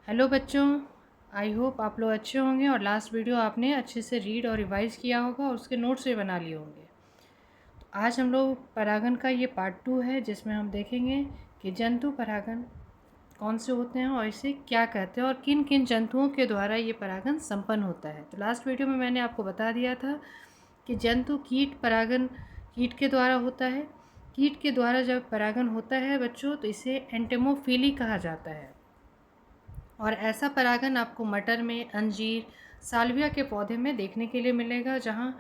Hello बच्चों, I hope आप लोग अच्छे होंगे और लास्ट वीडियो आपने अच्छे से रीड और रिवाइज़ किया होगा और उसके नोट्स भी बना लिए होंगे। तो आज हम लोग परागन का ये पार्ट 2 है जिसमें हम देखेंगे कि जंतु परागन कौन से होते हैं और इसे क्या कहते हैं और किन किन जंतुओं के द्वारा ये परागन संपन्न होता है। तो लास्ट वीडियो में मैंने आपको बता दिया था कि जंतु कीट परागन कीट के द्वारा होता है। कीट के द्वारा जब परागन होता है बच्चों तो इसे एंटेमोफिली कहा जाता है और ऐसा परागन आपको मटर में, अंजीर, साल्विया के पौधे में देखने के लिए मिलेगा जहाँ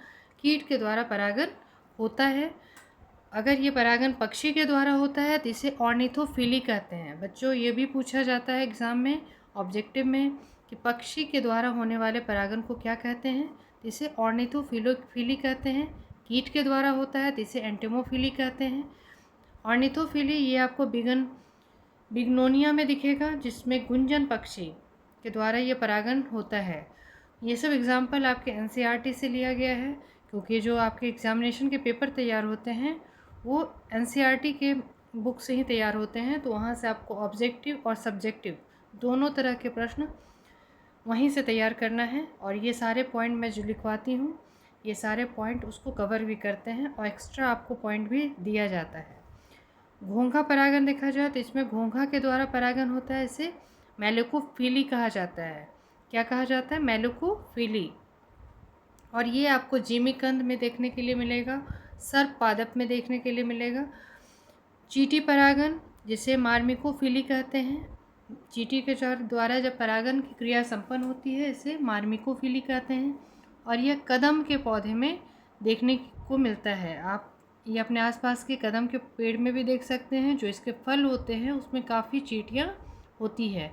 कीट के द्वारा परागन होता है। अगर ये परागन पक्षी के द्वारा होता है तो इसे ऑर्निथोफिली कहते हैं। बच्चों, ये भी पूछा जाता है एग्ज़ाम में, ऑब्जेक्टिव में, कि पक्षी के द्वारा होने वाले परागन को क्या कहते हैं, तो इसे ऑर्निथोफिली कहते हैं। कीट के द्वारा होता है तो इसे एंटेमोफिली कहते हैं। ऑर्निथोफिली ये आपको बिग्नोनिया में दिखेगा जिसमें गुंजन पक्षी के द्वारा ये परागन होता है। ये सब एग्जाम्पल आपके एनसीईआरटी से लिया गया है क्योंकि जो आपके एग्जामिनेशन के पेपर तैयार होते हैं वो एनसीईआरटी के बुक से ही तैयार होते हैं, तो वहाँ से आपको ऑब्जेक्टिव और सब्जेक्टिव दोनों तरह के प्रश्न वहीं से तैयार करना है। और ये सारे पॉइंट मैं जो लिखवाती हूँ ये सारे पॉइंट उसको कवर भी करते हैं और एक्स्ट्रा आपको पॉइंट भी दिया जाता है। घोंघा परागन देखा जाए तो इसमें घोंघा के द्वारा परागन होता है, इसे मेलुकोफिली कहा जाता है। क्या कहा जाता है? मेलुकोफिली। और ये आपको जिमीकंद में देखने के लिए मिलेगा, सर्प पादप में देखने के लिए मिलेगा। चींटी परागन जिसे मार्मिकोफिली कहते हैं, चींटी के द्वारा जब परागन की क्रिया संपन्न होती है इसे मार्मिकोफिली कहते हैं। और यह कदम के पौधे में देखने को मिलता है। आप ये अपने आसपास के कदम के पेड़ में भी देख सकते हैं, जो इसके फल होते हैं उसमें काफ़ी चींटियाँ होती है।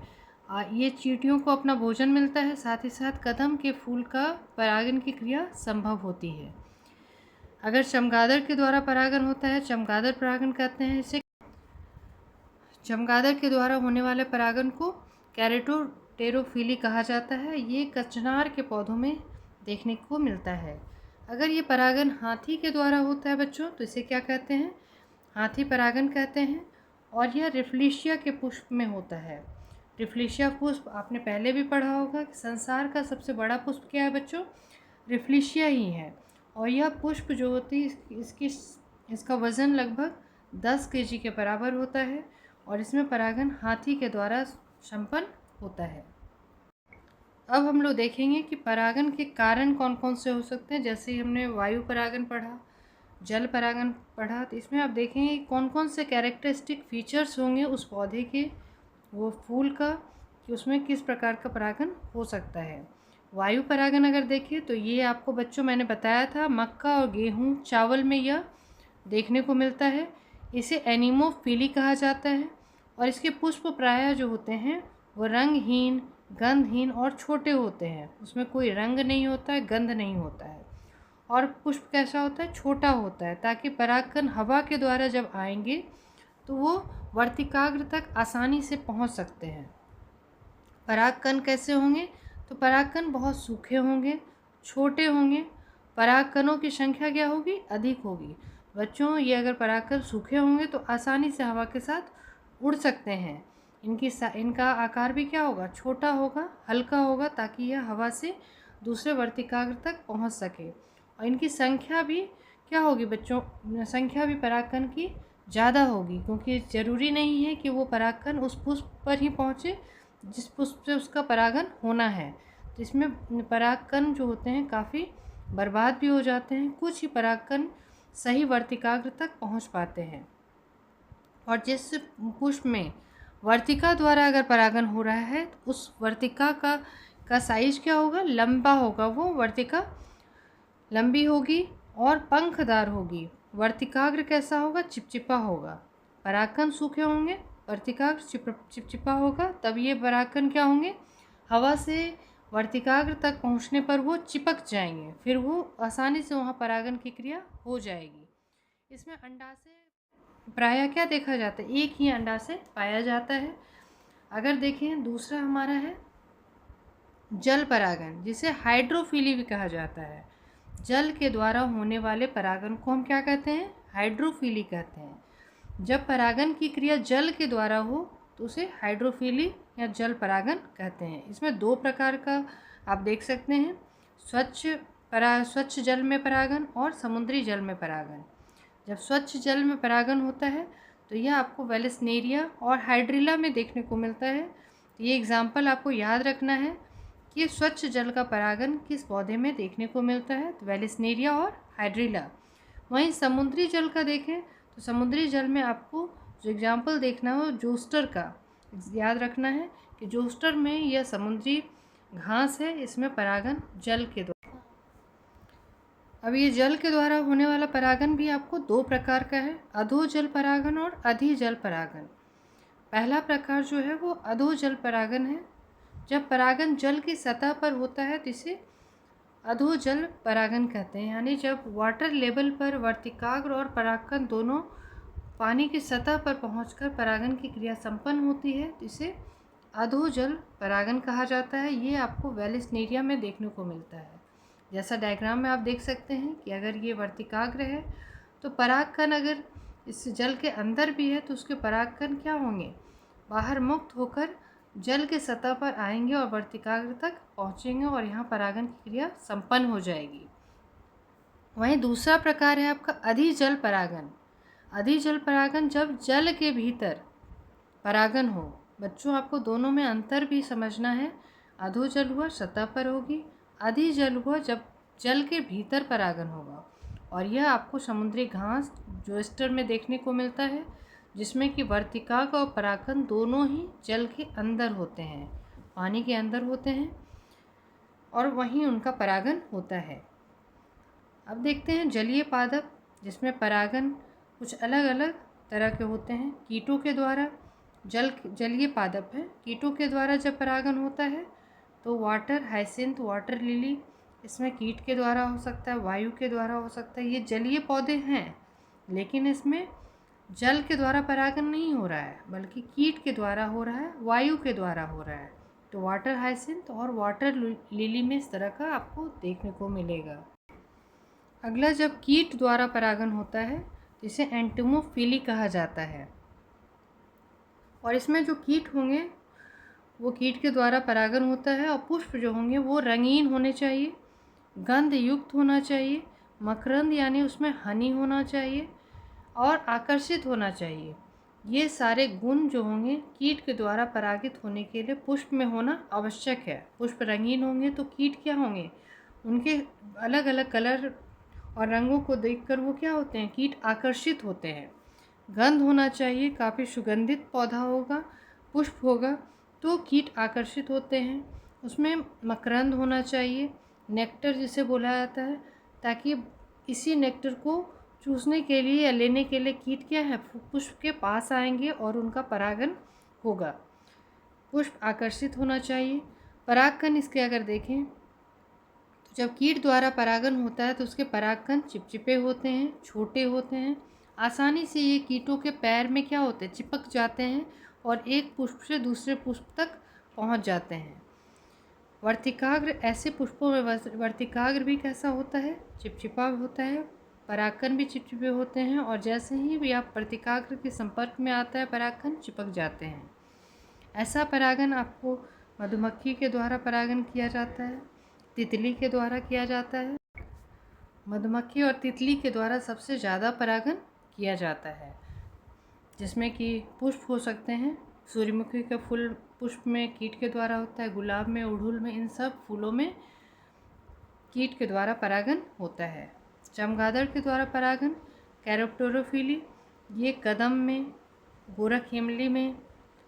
ये चींटियों को अपना भोजन मिलता है, साथ ही साथ कदम के फूल का परागन की क्रिया संभव होती है। अगर चमगादड़ के द्वारा परागन होता है, चमगादड़ परागन कहते हैं इसे। चमगादड़ के द्वारा होने वाले परागन को कैरेटोटेरोफिली कहा जाता है। ये कचनार के पौधों में देखने को मिलता है। अगर ये परागन हाथी के द्वारा होता है बच्चों तो इसे क्या कहते हैं? हाथी परागन कहते हैं। और यह रिफ्लिशिया के पुष्प में होता है। रिफ्लिशिया पुष्प आपने पहले भी पढ़ा होगा कि संसार का सबसे बड़ा पुष्प क्या है बच्चों? रिफ्लिशिया ही है। और यह पुष्प जो होती है इसका वज़न लगभग 10 kg के बराबर होता है और इसमें परागन हाथी के द्वारा संपन्न होता है। अब हम लोग देखेंगे कि परागन के कारण कौन कौन से हो सकते हैं। जैसे ही हमने वायु परागन पढ़ा, जल परागन पढ़ा, तो इसमें आप देखेंगे कौन कौन से कैरेक्टरिस्टिक फीचर्स होंगे उस पौधे के, वो फूल का, कि उसमें किस प्रकार का परागन हो सकता है। वायु परागन अगर देखें तो ये आपको बच्चों मैंने बताया था, मक्का और गेहूँ, चावल में यह देखने को मिलता है। इसे एनिमोफिली कहा जाता है। और इसके पुष्प प्रायः जो होते हैं वो रंगहीन, गंधहीन और छोटे होते हैं। उसमें कोई रंग नहीं होता है, गंध नहीं होता है। और पुष्प कैसा होता है? छोटा होता है, ताकि परागकण हवा के द्वारा जब आएंगे तो वो वर्तिकाग्र तक आसानी से पहुंच सकते हैं। परागकण कैसे होंगे? तो परागकण बहुत सूखे होंगे, छोटे होंगे। परागकणों की संख्या क्या होगी? अधिक होगी। बच्चों, ये अगर परागकण सूखे होंगे तो आसानी से हवा के साथ उड़ सकते हैं। इनका आकार भी क्या होगा? छोटा होगा, हल्का होगा, ताकि यह हवा से दूसरे वर्तिकाग्र तक पहुंच सके। और इनकी संख्या भी क्या होगी बच्चों? संख्या भी परागकण की ज़्यादा होगी, क्योंकि ज़रूरी नहीं है कि वो परागकण उस पुष्प पर ही पहुँचे जिस पुष्प से उसका परागन होना है। तो इसमें परागकण जो होते हैं काफ़ी बर्बाद भी हो जाते हैं। कुछ ही परागकण सही वर्तिकाग्र तक पहुँच पाते हैं। और जिस पुष्प में वर्तिका द्वारा अगर परागन हो रहा है तो उस वर्तिका का साइज क्या होगा? लंबा होगा। वो वर्तिका लंबी होगी और पंखदार होगी। वर्तिकाग्र कैसा होगा? चिपचिपा होगा। परागकण सूखे होंगे, वर्तिकाग्र चिपचिपा होगा, तब ये परागकण क्या होंगे? हवा से वर्तिकाग्र तक पहुंचने पर वो चिपक जाएंगे, फिर वो आसानी से वहाँ परागन की क्रिया हो जाएगी। इसमें अंडाशय प्रायः क्या देखा जाता है? एक ही अंडाशय पाया जाता है। अगर देखें दूसरा हमारा है जल परागन, जिसे हाइड्रोफिली भी कहा जाता है। जल के द्वारा होने वाले परागन को हम क्या कहते हैं? हाइड्रोफिली कहते हैं। जब परागन की क्रिया जल के द्वारा हो तो उसे हाइड्रोफिली या जल परागन कहते हैं। इसमें 2 प्रकार का आप देख सकते हैं, स्वच्छ जल में परागन और समुद्री जल में परागन। जब स्वच्छ जल में परागन होता है तो यह आपको वेलेस्नेरिया और हाइड्रिला में देखने को मिलता है। ये एग्जाम्पल आपको याद रखना है कि स्वच्छ जल का परागन किस पौधे में देखने को मिलता है, तो वेलेस्नेरिया और हाइड्रिला। वहीं समुद्री जल का देखें तो समुद्री जल में आपको जो एग्जाम्पल देखना हो जोस्टर का याद रखना है कि जोस्टर में यह समुद्री घास है, इसमें परागन जल के द्वारा। अब ये जल के द्वारा होने वाला परागन भी आपको 2 प्रकार का है, अधोजल परागन और अधिजल परागन। पहला प्रकार जो है वो अधोजल परागन है। जब परागन जल की सतह पर होता है तो इसे अधोजल परागन कहते हैं, यानी जब वाटर लेवल पर वर्तिकाग्र और परागकण दोनों पानी की सतह पर पहुंचकर परागन की क्रिया संपन्न होती है तो इसे अधोजल परागन कहा जाता है। ये आपको वेलेस्नेरिया में देखने को मिलता है। जैसा डायग्राम में आप देख सकते हैं कि अगर ये वर्तिकाग्र है तो परागकण अगर इस जल के अंदर भी है तो उसके परागकण क्या होंगे, बाहर मुक्त होकर जल के सतह पर आएंगे और वर्तिकाग्र तक पहुंचेंगे और यहाँ परागन की क्रिया संपन्न हो जाएगी। वहीं दूसरा प्रकार है आपका अधिजल परागन। अधिजल परागन जब जल के भीतर परागन हो। बच्चों आपको दोनों में अंतर भी समझना है। अधोजल हुआ सतह पर होगी, अधिजल हुआ जब जल के भीतर परागन होगा। और यह आपको समुद्री घास जोस्टर में देखने को मिलता है, जिसमें कि वर्तिकाग्र और परागकण दोनों ही जल के अंदर होते हैं, पानी के अंदर होते हैं और वहीं उनका परागन होता है। अब देखते हैं जलीय पादप, जिसमें परागन कुछ अलग अलग तरह के होते हैं। कीटों के द्वारा जलीय पादप है। कीटों के द्वारा जब परागन होता है तो वाटर हाइसिंथ, वाटर लिली, इसमें कीट के द्वारा हो सकता है, वायु के द्वारा हो सकता है। ये जलीय पौधे हैं लेकिन इसमें जल के द्वारा परागन नहीं हो रहा है बल्कि कीट के द्वारा हो रहा है, वायु के द्वारा हो रहा है। तो वाटर हाइसिंथ और वाटर लिली में इस तरह का आपको देखने को मिलेगा। अगला जब कीट द्वारा परागन होता है इसे एंटोमोफिली कहा जाता है। और इसमें जो कीट होंगे वो कीट के द्वारा परागन होता है और पुष्प जो होंगे वो रंगीन होने चाहिए, गंध युक्त होना चाहिए, मकरंद यानी उसमें हनी होना चाहिए और आकर्षित होना चाहिए। ये सारे गुण जो होंगे कीट के द्वारा परागित होने के लिए पुष्प में होना आवश्यक है। पुष्प रंगीन होंगे तो कीट क्या होंगे, उनके अलग अलग कलर और रंगों को देखकर वो क्या होते हैं, कीट आकर्षित होते हैं। गंध होना चाहिए, काफ़ी सुगंधित पौधा होगा, पुष्प होगा तो कीट आकर्षित होते हैं। उसमें मकरंद होना चाहिए, नेक्टर जिसे बोला जाता है, ताकि इसी नेक्टर को चूसने के लिए या लेने के लिए कीट क्या है, पुष्प के पास आएंगे और उनका परागन होगा। पुष्प आकर्षित होना चाहिए। परागकण इसके अगर देखें तो जब कीट द्वारा परागन होता है तो उसके परागकण चिपचिपे होते हैं, छोटे होते हैं। आसानी से ये कीटों के पैर में क्या होते हैं, चिपक जाते हैं और एक पुष्प से दूसरे पुष्प तक पहुंच जाते हैं। वर्तिकाग्र ऐसे पुष्पों में वर्तिकाग्र भी कैसा होता है, चिपचिपा होता है, परागकण भी चिपचिपे होते हैं और जैसे ही भी आप वर्तिकाग्र के संपर्क में आता है परागकण चिपक जाते हैं। ऐसा परागन आपको मधुमक्खी के द्वारा परागन किया जाता है, तितली के द्वारा किया जाता है। मधुमक्खी और तितली के द्वारा सबसे ज़्यादा परागन किया जाता है, जिसमें कि पुष्प हो सकते हैं। सूर्यमुखी का फूल पुष्प में कीट के द्वारा होता है, गुलाब में, अड़हुल में, इन सब फूलों में कीट के द्वारा परागन होता है। चमगादड़ के द्वारा परागन कैरोप्टेरोफिली, ये कदम में, गोरख इमली में।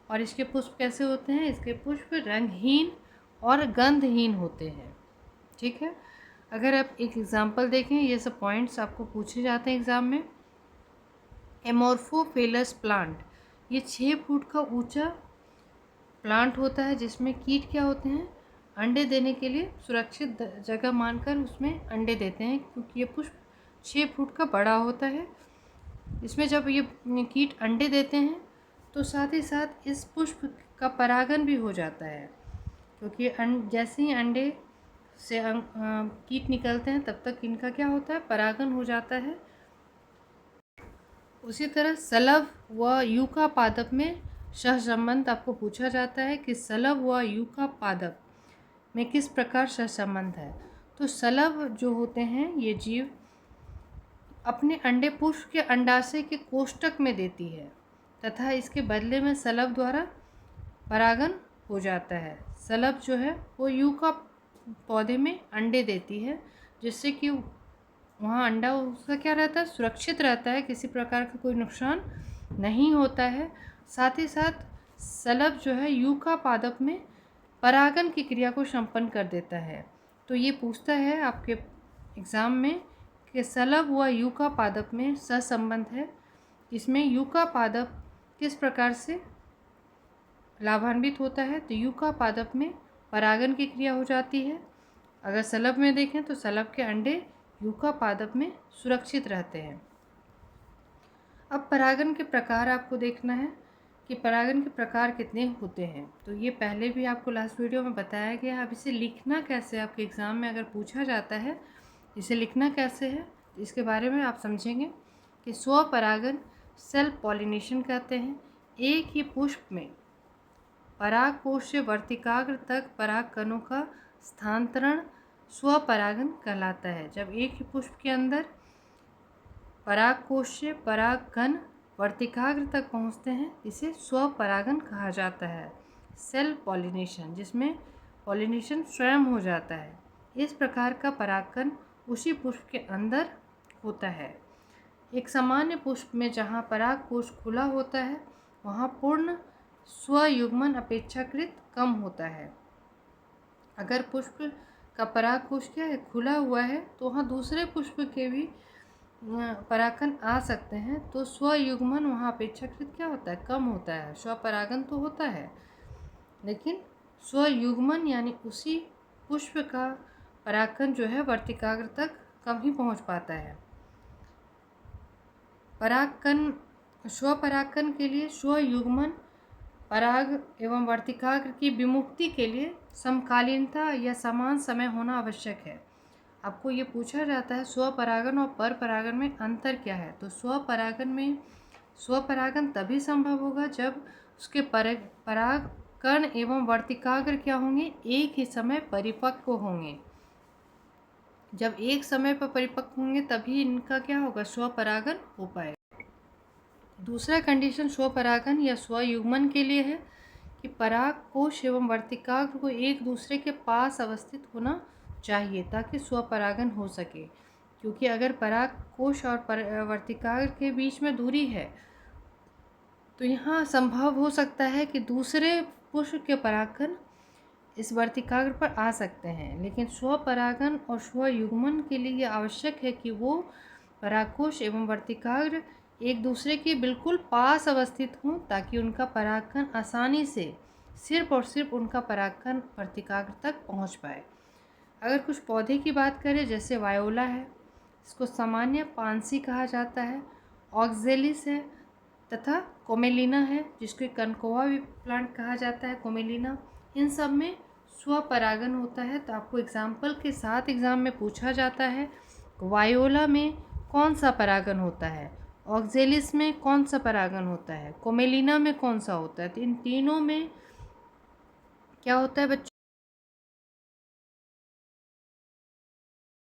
और इसके पुष्प कैसे होते हैं, इसके पुष्प रंगहीन और गंधहीन होते हैं। ठीक है, अगर आप एक एग्जाम्पल देखें, ये सब पॉइंट्स आपको पूछे जाते हैं एग्ज़ाम में। एमोर्फोफिलस प्लांट, ये 6 फुट का ऊंचा प्लांट होता है जिसमें कीट क्या होते हैं, अंडे देने के लिए सुरक्षित जगह मानकर उसमें अंडे देते हैं, क्योंकि ये पुष्प 6 फुट का बड़ा होता है। इसमें जब ये कीट अंडे देते हैं तो साथ ही साथ इस पुष्प का परागन भी हो जाता है, क्योंकि जैसे ही अंडे से कीट निकलते हैं तब तक इनका क्या होता है, परागन हो जाता है। उसी तरह सलभ व यूका पादप में सहसंबंध आपको पूछा जाता है कि शलभ व यूका पादप में किस प्रकार सहसंबंध है। तो शलभ जो होते हैं ये जीव अपने अंडे पुष्प के अंडाशय के कोष्ठक में देती है तथा इसके बदले में शलभ द्वारा परागन हो जाता है। शलभ जो है वो यूका पौधे में अंडे देती है, जिससे कि वहाँ अंडा उसका क्या रहता है, सुरक्षित रहता है, किसी प्रकार का कोई नुकसान नहीं होता है। साथ ही साथ शलभ जो है यूका पादप में परागन की क्रिया को संपन्न कर देता है। तो ये पूछता है आपके एग्ज़ाम में कि शलभ व यूका पादप में सहसंबंध है, इसमें यूका पादप किस प्रकार से लाभान्वित होता है। तो यूका पादप में परागन की क्रिया हो जाती है। अगर शलभ में देखें तो शलभ के अंडे यूका पादप में सुरक्षित रहते हैं। अब परागन के प्रकार आपको देखना है कि परागन के प्रकार कितने होते हैं। तो ये पहले भी आपको लास्ट वीडियो में बताया गया। अब इसे लिखना कैसे, आपके एग्ज़ाम में अगर पूछा जाता है इसे लिखना कैसे है, इसके बारे में आप समझेंगे कि स्वपरागन सेल्फ पॉलिनेशन कहते हैं। एक ही पुष्प में पराग कोश से वर्तिकाग्र तक पराग कणों का स्थानांतरण स्वपरागन कहलाता है। जब एक ही पुष्प के अंदर पराग कोश से पराग कण वर्तिकाग्र तक पहुंचते हैं, इसे स्वपरागन कहा जाता है। सेल्फ पॉलिनेशन, जिसमें पॉलिनेशन स्वयं हो जाता है। इस प्रकार का परागकण उसी पुष्प के अंदर होता है। एक सामान्य पुष्प में जहाँ पराग कोश खुला होता है वहाँ पूर्ण स्वयुग्मन अपेक्षाकृत कम होता है। अगर पुष्प का पराग कोश क्या है, खुला हुआ है, तो वहाँ दूसरे पुष्प के भी परागकण आ सकते हैं। तो स्वयुग्मन वहाँ अपेक्षाकृत क्या होता है, कम होता है। स्वपरागन तो होता है लेकिन स्वयुग्मन यानी उसी पुष्प का परागकण जो है वर्तिकाग्र तक कम ही पहुँच पाता है। परागकण स्वपरागकण के लिए स्वयुग्मन पराग एवं वर्तिकाग्र की विमुक्ति के लिए समकालीनता या समान समय होना आवश्यक है। आपको ये पूछा जाता है स्वपरागन और परपरागन में अंतर क्या है। तो स्वपरागन में स्वपरागन तभी संभव होगा जब उसके पराग कण एवं वर्तिकाग्र क्या होंगे, एक ही समय परिपक्व होंगे। जब एक समय पर परिपक्व होंगे तभी इनका क्या होगा, स्वपरागन हो पाएगा। दूसरा कंडीशन स्वपरागन या स्वयुग्मन के लिए है कि पराग कोश एवं वर्तिकाग्र को एक दूसरे के पास अवस्थित होना चाहिए ताकि स्वपरागन हो सके। क्योंकि अगर पराग कोश और वर्तिकाग्र के बीच में दूरी है तो यहाँ संभव हो सकता है कि दूसरे पुष्प के परागकण इस वर्तिकाग्र पर आ सकते हैं। लेकिन स्वपरागन और स्वयुग्मन के लिए यह आवश्यक है कि वो परागकोश एवं वर्तिकाग्र एक दूसरे के बिल्कुल पास अवस्थित हों ताकि उनका परागकण आसानी से सिर्फ और सिर्फ उनका परागकण वर्तिकाग्र तक पहुंच पाए। अगर कुछ पौधे की बात करें, जैसे वायोला है, इसको सामान्य पानसी कहा जाता है, ऑक्जेलिस है तथा कोमेलिना है जिसको कनकोवा भी प्लांट कहा जाता है, कोमेलिना, इन सब में स्वपरागन होता है। तो आपको एग्जाम्पल के साथ एग्ज़ाम में पूछा जाता है वायोला में कौन सा परागन होता है, ऑक्जेलिस में कौन सा परागन होता है, कोमेलिना में कौन सा होता है। तो इन तीनों में क्या होता है बच्चों,